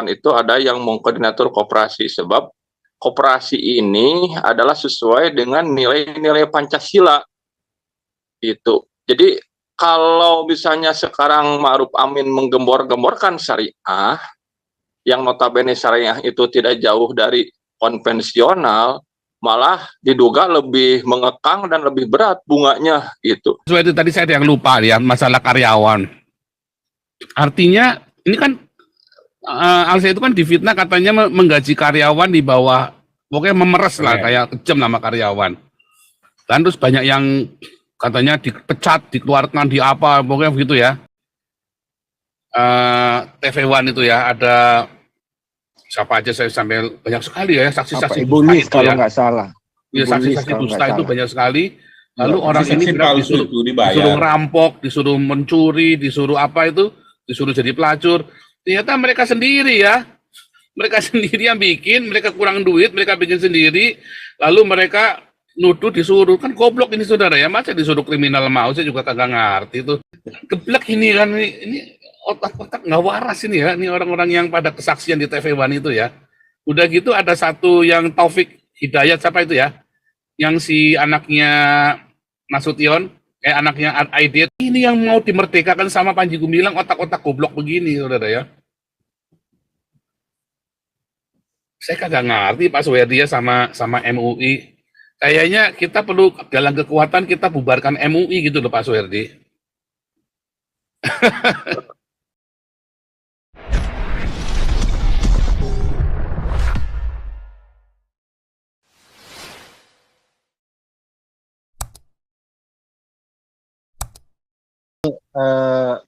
permodalan itu ada yang mengkoordinator koperasi, sebab koperasi ini adalah sesuai dengan nilai-nilai Pancasila itu. Jadi kalau misalnya sekarang Ma'ruf Amin menggembor-gemborkan syariah, yang notabene syariah itu tidak jauh dari konvensional, malah diduga lebih mengekang dan lebih berat bunganya gitu. So, itu tadi saya ada yang lupa ya, masalah karyawan. Artinya ini kan Alsa itu kan difitnah katanya menggaji karyawan di bawah, pokoknya memeres lah, kayak kejam nama karyawan. Dan terus banyak yang katanya dipecat, dikeluarkan, di apa, pokoknya begitu ya. TV One itu ya, ada siapa aja, saya sampai banyak sekali ya saksi-saksi Ibu Lis kalau nggak salah. Ya, saksi-saksi dusta itu banyak sekali. Lalu orang ini disuruh ngerampok, disuruh mencuri, disuruh apa itu, disuruh jadi pelacur. Ternyata mereka sendiri ya, mereka sendiri yang bikin, mereka kurang duit, mereka bikin sendiri, lalu mereka nuduh disuruh. Kan goblok ini saudara ya, masa disuruh kriminal mau, saya juga kagak ngerti itu. Geblek ini kan, ini otak-otak nggak waras ini ya, ini orang-orang yang pada kesaksian di TV One itu ya. Udah gitu ada satu yang Taufik Hidayat, siapa itu ya, yang si anaknya Nasution, anaknya Aidit, ini yang mau dimerdekakan sama Panji Gumilang, otak-otak goblok begini saudara ya. Saya kagak ngerti Pak Suherdi ya sama MUI. Kayaknya kita perlu galang kekuatan, kita bubarkan MUI gitu loh Pak Suherdi.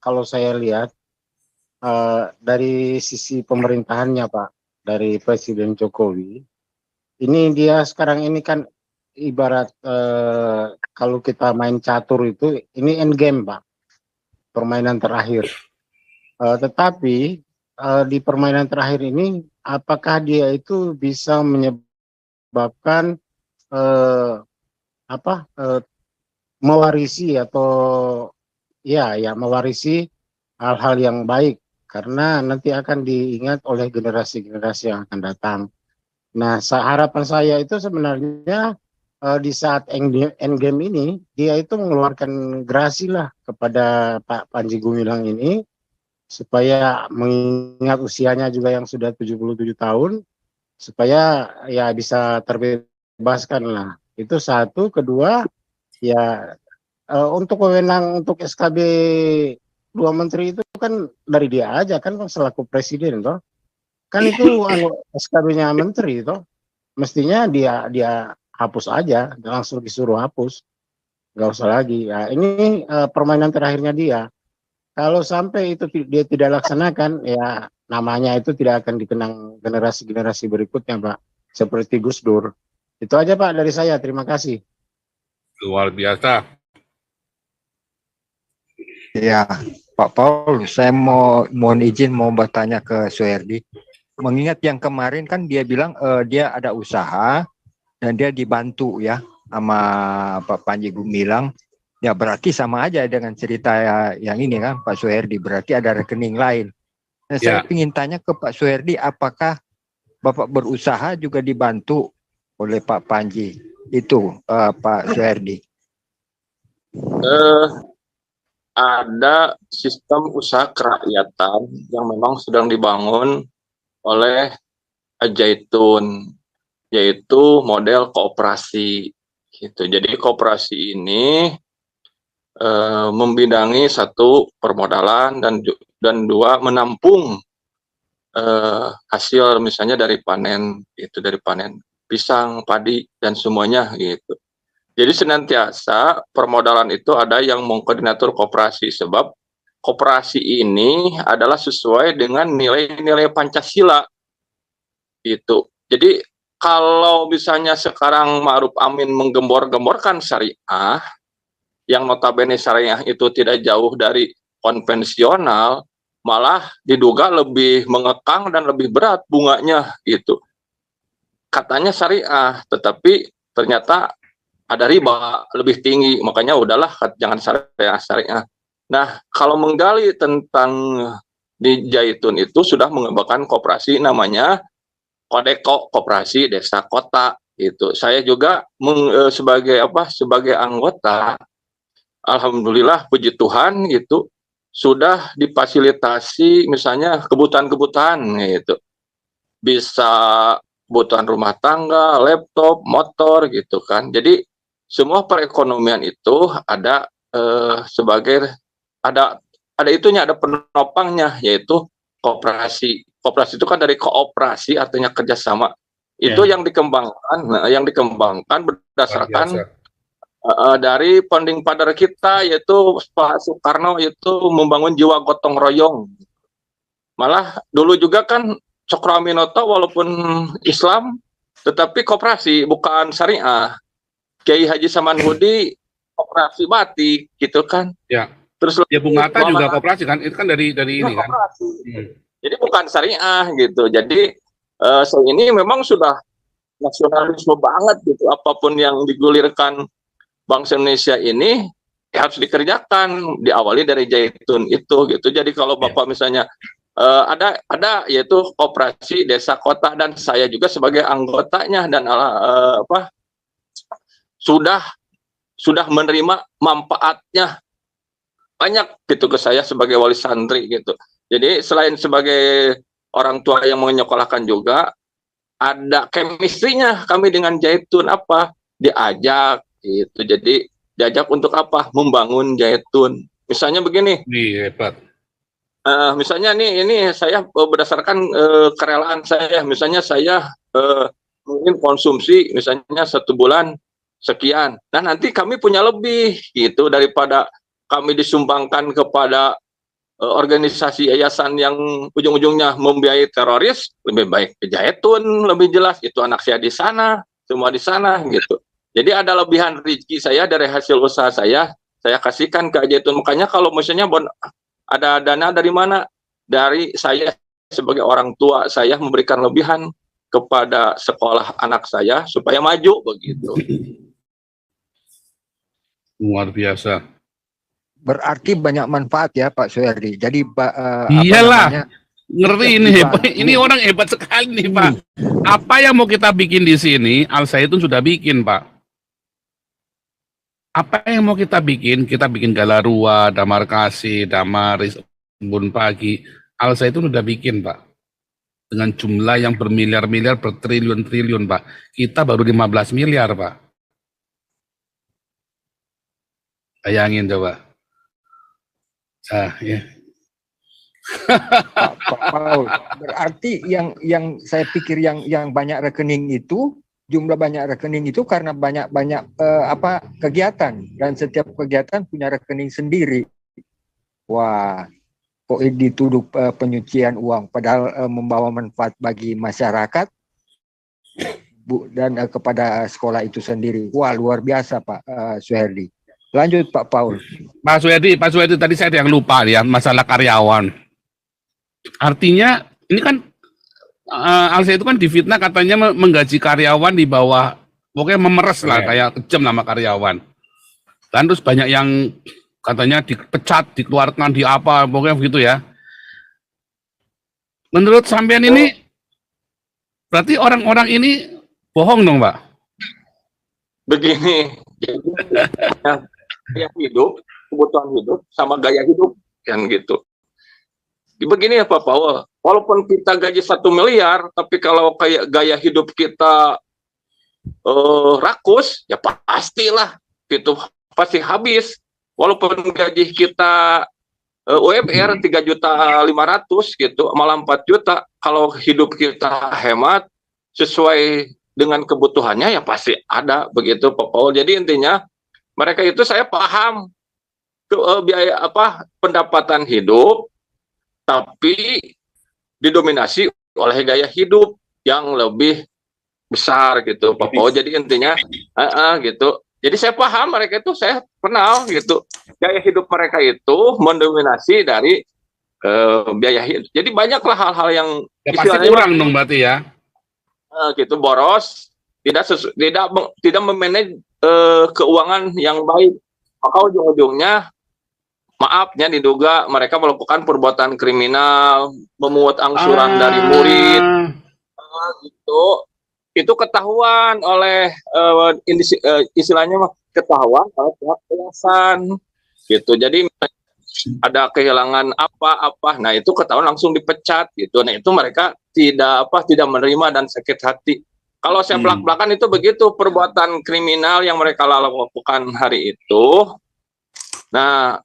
Kalau saya lihat dari sisi pemerintahannya Pak, dari Presiden Jokowi, ini dia sekarang ini kan ibarat kalau kita main catur itu, ini endgame Pak, permainan terakhir. Tetapi di permainan terakhir ini, apakah dia itu bisa menyebabkan mewarisi atau ya mewarisi hal-hal yang baik, karena nanti akan diingat oleh generasi-generasi yang akan datang. Nah, harapan saya itu sebenarnya di saat endgame ini, dia itu mengeluarkan gerasi lah kepada Pak Panji Gumilang ini, supaya mengingat usianya juga yang sudah 77 tahun, supaya ya bisa terbebaskan lah. Itu satu. Kedua, ya untuk wewenang untuk SKB 2 menteri itu kan dari dia aja kan selaku presiden toh. Kan itu SKB-nya menteri toh. Mestinya dia hapus aja, langsung disuruh hapus. Nggak usah lagi. Ya, ini permainan terakhirnya dia. Kalau sampai itu dia tidak laksanakan, ya namanya itu tidak akan dikenang generasi-generasi berikutnya, Pak. Seperti Gus Dur. Itu aja Pak dari saya. Terima kasih. Luar biasa. Ya, Pak Paul, saya mohon izin mau bertanya ke Suherdi. Mengingat yang kemarin kan dia bilang dia ada usaha dan dia dibantu ya sama Pak Panji Gumilang. Ya berarti sama aja dengan cerita yang ini kan Pak Suherdi, berarti ada rekening lain. Nah, saya ingin tanya ke Pak Suherdi, apakah Bapak berusaha juga dibantu oleh Pak Panji? Itu Pak Suherdi. Ada sistem usaha kerakyatan yang memang sedang dibangun oleh Jaitun, yaitu model koperasi gitu. Jadi koperasi ini membidangi satu permodalan dan dua menampung hasil misalnya dari panen pisang, padi dan semuanya gitu. Jadi senantiasa permodalan itu ada yang mengkoordinator koperasi, sebab koperasi ini adalah sesuai dengan nilai-nilai Pancasila itu. Jadi kalau misalnya sekarang Ma'ruf Amin menggembor-gemborkan syariah, yang notabene syariah itu tidak jauh dari konvensional, malah diduga lebih mengekang dan lebih berat bunganya gitu. Katanya syariah, tetapi ternyata ada riba lebih tinggi, makanya udahlah jangan syariah. Nah, kalau menggali tentang di Jaitun itu sudah mengembangkan koperasi namanya Kodeko, Koperasi Desa Kota itu. Saya juga sebagai anggota, alhamdulillah puji Tuhan gitu sudah difasilitasi misalnya kebutuhan-kebutuhan gitu. Bisa kebutuhan rumah tangga, laptop, motor gitu kan. Jadi semua perekonomian itu ada ada itunya, ada penopangnya, yaitu koperasi. Koperasi itu kan dari kooperasi, artinya kerjasama. Itu yang dikembangkan berdasarkan dari founding father kita, yaitu Pak Soekarno, itu membangun jiwa gotong royong. Malah dulu juga kan Cokroaminoto walaupun Islam, tetapi koperasi, bukan syariah. Kiai Haji Samanhudi koperasi batik gitu kan. Ya. Terus ya Bung Hatta juga koperasi kan, itu kan dari ini kan. Jadi bukan syariah gitu. Jadi ini memang sudah nasionalisme banget gitu. Apapun yang digulirkan bangsa Indonesia ini harus dikerjakan, diawali dari Jaitun itu gitu. Jadi kalau Bapak misalnya ada yaitu Koperasi Desa Kota, dan saya juga sebagai anggotanya, dan sudah menerima manfaatnya banyak gitu ke saya sebagai wali santri gitu. Jadi selain sebagai orang tua yang menyekolahkan juga, ada chemistry-nya kami dengan Jaitun, diajak gitu. Jadi diajak untuk membangun Jaitun. Misalnya begini. Hebat. Misalnya ini saya berdasarkan kerelaan saya. Misalnya saya mungkin konsumsi misalnya 1 bulan sekian. Nah nanti kami punya lebih gitu, daripada kami disumbangkan kepada organisasi yayasan yang ujung-ujungnya membiayai teroris, lebih baik ke Jaitun, lebih jelas itu anak saya di sana, semua di sana gitu. Jadi ada lebihan rezeki saya dari hasil usaha saya kasihkan ke Jaitun. Makanya kalau misalnya ada dana dari mana? Dari saya sebagai orang tua, saya memberikan lebihan kepada sekolah anak saya supaya maju begitu. Luar biasa. Berarti banyak manfaat ya Pak Soehardi. Jadi iyalah, ngeri ini. Ini orang hebat sekali nih Pak. Apa yang mau kita bikin di sini, Al Zaitun sudah bikin Pak. Apa yang mau kita bikin? Kita bikin Galarua, Damar Kasih, Damaris, Embun Pagi. Al Zaitun sudah bikin Pak. Dengan jumlah yang bermiliar-miliar, bertriliun-triliun Pak. Kita baru 15 miliar Pak. Bayangin coba. Ya. Pak Paul, berarti yang saya pikir yang banyak rekening itu, jumlah banyak rekening itu karena banyak kegiatan, dan setiap kegiatan punya rekening sendiri. Wah, kok dituduh penyucian uang, padahal membawa manfaat bagi masyarakat dan kepada sekolah itu sendiri. Wah, luar biasa Pak Soehardi. Lanjut Pak Paul. Pak Soehardi tadi saya ada yang lupa ya, masalah karyawan. Artinya ini kan Al Zaitun itu kan difitnah katanya menggaji karyawan di bawah, pokoknya memeres lah, kayak kejam sama karyawan. Dan terus banyak yang katanya dipecat, dikeluarkan, pokoknya begitu ya. Menurut sampean ini berarti orang-orang ini bohong dong Pak? Begini, gaya hidup, kebutuhan hidup sama gaya hidup kan gitu. Begini ya Pak Paul, walaupun kita gaji 1 miliar, tapi kalau kayak gaya hidup kita rakus, ya pastilah gitu, pasti habis. Walaupun gaji kita UMR 3.500.000 gitu, malah 4 juta, kalau hidup kita hemat sesuai dengan kebutuhannya, ya pasti ada begitu Pak Paul. Jadi intinya mereka itu, saya paham biaya pendapatan hidup, tapi didominasi oleh gaya hidup yang lebih besar gitu Pak Paul. Jadi intinya gitu. Jadi saya paham mereka itu, saya kenal gitu. Gaya hidup mereka itu mendominasi dari biaya hidup. Jadi banyaklah hal-hal yang pasti kurang dong berarti ya. Gitu, boros, tidak memanage keuangan yang baik, maka ujung-ujungnya maafnya diduga mereka melakukan perbuatan kriminal, memungut angsuran dari murid, gitu. Itu ketahuan oleh istilahnya ketahuan oleh pihak yayasan, gitu. Jadi ada kehilangan apa-apa, nah itu ketahuan langsung dipecat, gitu. Nah itu mereka tidak menerima dan sakit hati. Kalau saya belak-belakan itu begitu perbuatan kriminal yang mereka lakukan hari itu. Nah,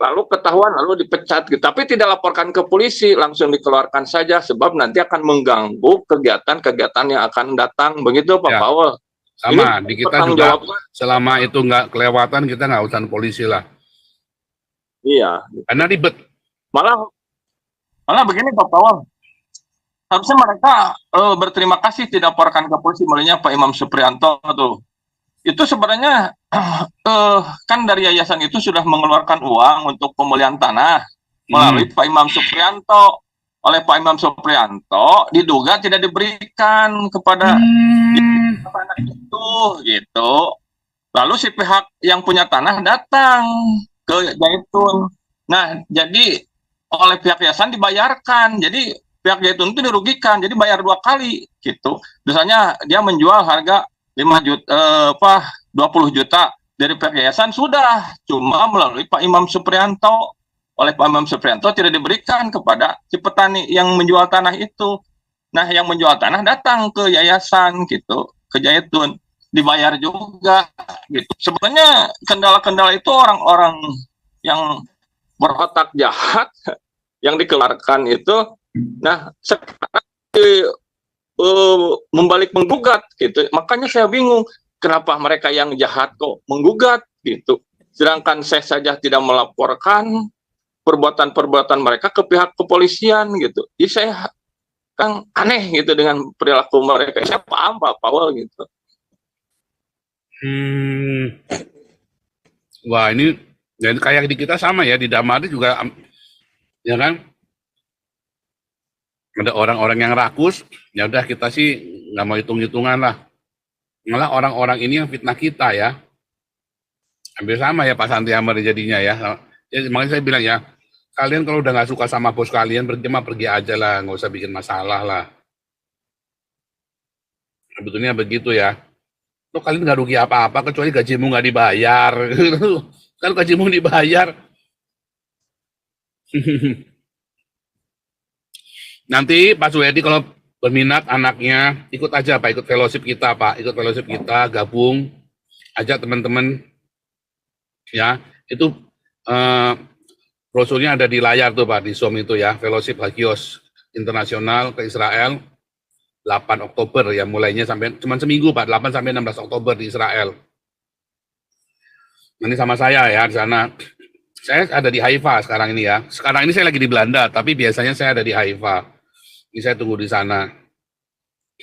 lalu ketahuan lalu dipecat gitu. Tapi tidak laporkan ke polisi, langsung dikeluarkan saja sebab nanti akan mengganggu kegiatan-kegiatan yang akan datang. Begitu Pak Paul. Sama, di kita juga selama itu nggak kelewatan kita nggak urusan polisi lah. Iya. Karena ribet. Malah begini Pak Paul. Harusnya mereka berterima kasih tidak laporkan ke polisi melalui Pak Imam Suprianto tuh. Itu sebenarnya kan dari yayasan itu sudah mengeluarkan uang untuk pemulihan tanah melalui Pak Imam Suprianto. Oleh Pak Imam Suprianto diduga tidak diberikan kepada anak itu, gitu. Lalu si pihak yang punya tanah datang ke Zaitun. Nah, jadi oleh pihak yayasan dibayarkan. Jadi pihak Zaitun itu dirugikan, jadi bayar 2 kali gitu. Misalnya dia menjual harga 20 juta dari pihak yayasan sudah, cuma melalui Pak Imam Suprianto. Oleh Pak Imam Suprianto tidak diberikan kepada si petani yang menjual tanah itu. Nah, yang menjual tanah datang ke yayasan gitu, ke Zaitun, dibayar juga gitu. Sebenarnya kendala-kendala itu orang-orang yang berotak jahat yang dikeluarkan itu. Nah, sekarang membalik menggugat gitu. Makanya saya bingung kenapa mereka yang jahat kok menggugat gitu. Sedangkan saya saja tidak melaporkan perbuatan-perbuatan mereka ke pihak kepolisian gitu. Jadi saya kan aneh gitu dengan perilaku mereka. Saya paham Pak Paul gitu. Wah, ini dan kayak di kita sama ya, di Damari juga ya kan, ada orang-orang yang rakus, ya udah kita sih nggak mau hitung-hitungan lah. Malah orang-orang ini yang fitnah kita ya. Hampir sama ya Pak Santi Amar jadinya ya. Ya makanya saya bilang ya, kalian kalau udah nggak suka sama bos kalian, pergi aja lah, nggak usah bikin masalah lah. Sebetulnya begitu ya. Lo kalian nggak rugi apa-apa kecuali gajimu nggak dibayar. Kalau gajimu dibayar, nanti Pak Suhedi kalau berminat anaknya ikut aja Pak, ikut fellowship kita Pak, ikut fellowship kita, gabung, ajak teman-teman ya. Itu brosurnya ada di layar tuh Pak, di Zoom itu ya, fellowship Hagios Internasional ke Israel 8 Oktober ya, mulainya sampai cuma seminggu Pak, 8 sampai 16 Oktober di Israel. Nanti sama saya ya di sana. Saya ada di Haifa sekarang ini ya. Sekarang ini saya lagi di Belanda, tapi biasanya saya ada di Haifa. Ini saya tunggu di sana.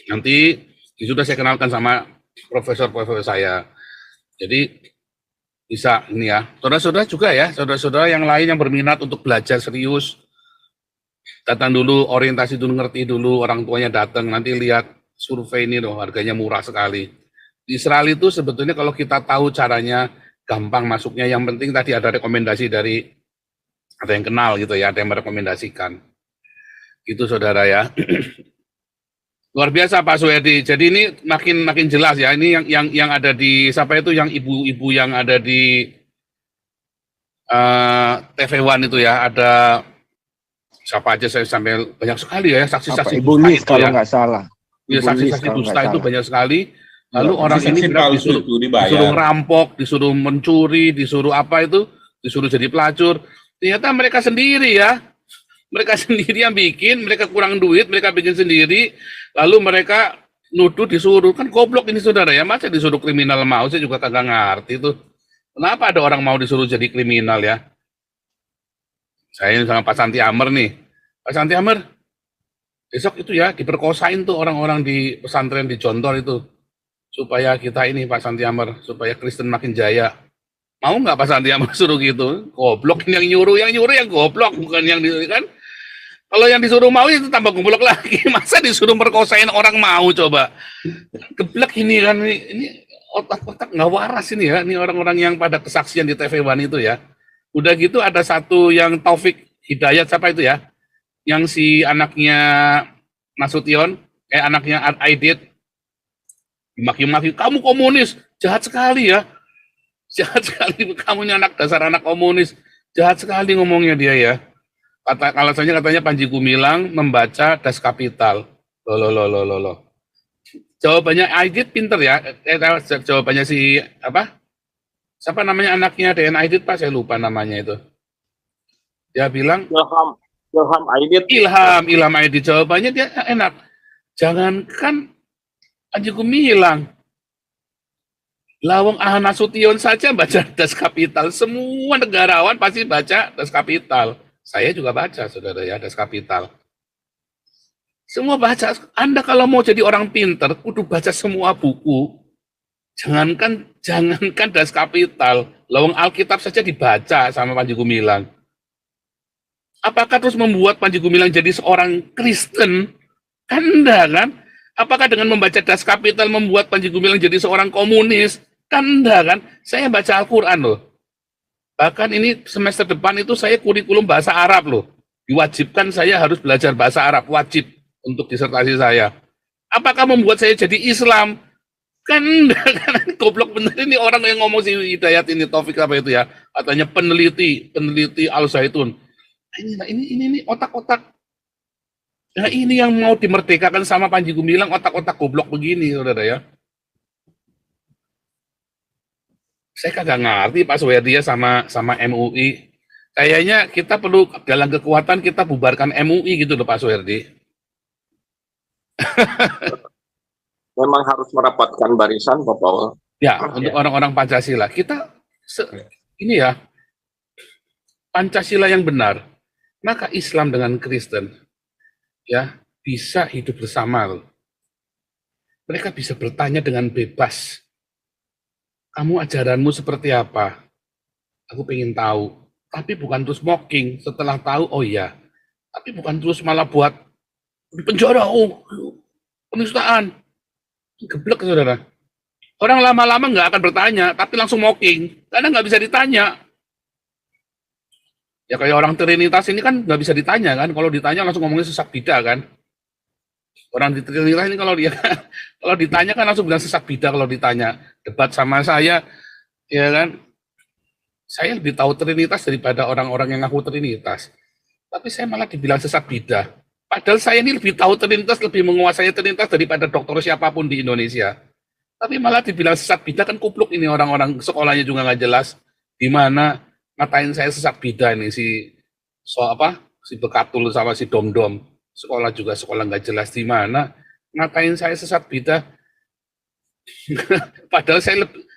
Nanti sudah saya kenalkan sama profesor-profesor saya. Jadi bisa ini ya. Saudara-saudara juga ya, saudara-saudara yang lain yang berminat untuk belajar serius. Datang dulu, orientasi dulu, ngerti dulu, orang tuanya datang, nanti lihat survei ini loh, harganya murah sekali. Di Israel itu sebetulnya kalau kita tahu caranya, gampang masuknya, yang penting tadi ada rekomendasi dari, ada yang kenal gitu ya, ada yang merekomendasikan. Itu saudara ya. Luar biasa Pak Suhedi. Jadi ini makin jelas ya. Ini yang ada di siapa itu, yang ibu-ibu yang ada di TV One itu ya, ada siapa aja, saya sampai banyak sekali ya saksi-saksi Ibu Lis kalau nggak salah. Ya, saksi-saksi dusta itu banyak sekali. Lalu orang ini disuruh rampok, disuruh mencuri, disuruh apa itu, disuruh jadi pelacur. Ternyata mereka sendiri ya. Mereka sendiri yang bikin, mereka kurang duit, mereka bikin sendiri, lalu mereka nuduh disuruh. Kan goblok ini saudara ya, masa disuruh kriminal mau, saya juga kagak ngerti itu. Kenapa ada orang mau disuruh jadi kriminal ya? Saya sama Pak Santi Amar nih. Pak Santi Amar, besok itu ya diperkosain tuh orang-orang di pesantren di Jontor itu. Supaya kita ini Pak Santi Amar, supaya Kristen makin jaya. Mau nggak Pak Santi Amar suruh gitu? Goblok yang nyuruh yang goblok, bukan yang kan. Kalau yang disuruh mau itu tambah goblok lagi. Masa disuruh merkosain orang mau coba? Geblek ini kan, ini otak-otak nggak waras ini ya. Ini orang-orang yang pada kesaksian di TV One itu ya. Udah gitu ada satu yang Taufik Hidayat, siapa itu ya? Yang si anaknya Nasution, anaknya Aidit, maki-maki, kamu komunis, jahat sekali ya. Jahat sekali, kamu ini anak dasar anak komunis. Jahat sekali ngomongnya dia ya. Alasannya katanya Panji Gumilang membaca Das Kapital. Loh. Jawabannya Aidit pinter ya. Jawabannya si apa? Siapa namanya anaknya DN Aidit Pak? Saya lupa namanya itu. Dia bilang Ilham Aidit. Ilham Aidit. Jawabannya dia enak. Jangankan Panji Gumilang, Lawang Ahana Sution saja baca Das Kapital. Semua negarawan pasti baca Das Kapital. Saya juga baca, saudara ya, Das Kapital. Semua baca. Anda kalau mau jadi orang pinter, kudu baca semua buku. Jangankan Das Kapital. Lawang Alkitab saja dibaca sama Panji Gumilang. Apakah terus membuat Panji Gumilang jadi seorang Kristen? Kan enggak kan? Apakah dengan membaca Das Kapital membuat Panji Gumilang jadi seorang komunis? Kan enggak kan? Saya baca Al-Quran loh. Bahkan ini semester depan itu saya kurikulum bahasa Arab loh. Diwajibkan saya harus belajar bahasa Arab. Wajib untuk disertasi saya. Apakah membuat saya jadi Islam? Kan enggak kan? Goblok bener ini orang yang ngomong si Hidayat ini, Taufik apa itu ya. Katanya peneliti Al-Zaitun. Ini otak-otak. Nah ini yang mau dimerdekakan sama Panji Gumilang, otak-otak goblok begini, saudara ya. Saya kagak ngerti Pak Suherdi ya sama MUI. Kayaknya kita perlu galang kekuatan, kita bubarkan MUI gitu loh Pak Suherdi. Memang harus merapatkan barisan Pak Paul. Ya, untuk orang-orang Pancasila. Kita ini ya, Pancasila yang benar. Maka Islam dengan Kristen ya bisa hidup bersama loh. Mereka bisa bertanya dengan bebas. Kamu ajaranmu seperti apa? Aku pengen tahu. Tapi bukan terus mocking setelah tahu, oh iya. Tapi bukan terus malah buat di penjara, oh penistaan. Geblek saudara. Orang lama-lama nggak akan bertanya, tapi langsung mocking. Karena nggak bisa ditanya. Ya kayak orang Trinitas ini kan nggak bisa ditanya kan. Kalau ditanya langsung ngomongnya sesak bida kan. Orang di Trinitas ini kalau ditanya kan langsung bilang sesak bida kalau ditanya. Debat sama saya, ya kan. Saya lebih tahu Trinitas daripada orang-orang yang ngaku Trinitas. Tapi saya malah dibilang sesak bida. Padahal saya ini lebih tahu Trinitas, lebih menguasai Trinitas daripada dokter siapapun di Indonesia. Tapi malah dibilang sesat bida kan kupluk ini orang-orang sekolahnya juga nggak jelas. Di mana ngatain saya sesat bida ini si Bekatul sama si Domdom. Sekolah juga sekolah nggak jelas di mana ngatain saya sesat bida. Padahal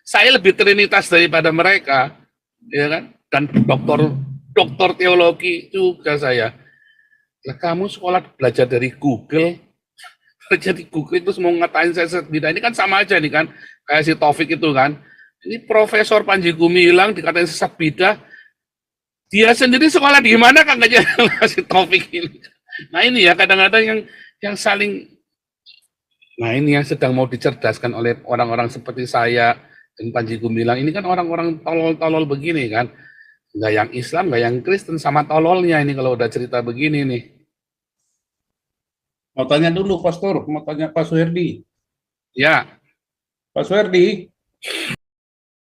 saya lebih Trinitas daripada mereka, ya kan? Dan doktor teologi juga saya. Lah kamu sekolah belajar dari Google, jadi Google itu mau ngatain saya sesat bida. Ini kan sama aja nih kan, kayak si Taufik itu kan. Ini Profesor Panji Gumilang dikatain sesat bida. Dia sendiri sekolah di mana kan aja si Taufik ini. Nah ini ya kadang-kadang yang saling, nah ini yang sedang mau dicerdaskan oleh orang-orang seperti saya dan Panji Gumilang. Ini kan orang-orang tolol-tolol begini kan. Nggak yang Islam, nggak yang Kristen, sama tololnya ini kalau udah cerita begini nih. Mau tanya dulu, Pastor. Mau tanya Pak Suherdi. Ya. Pak Suherdi.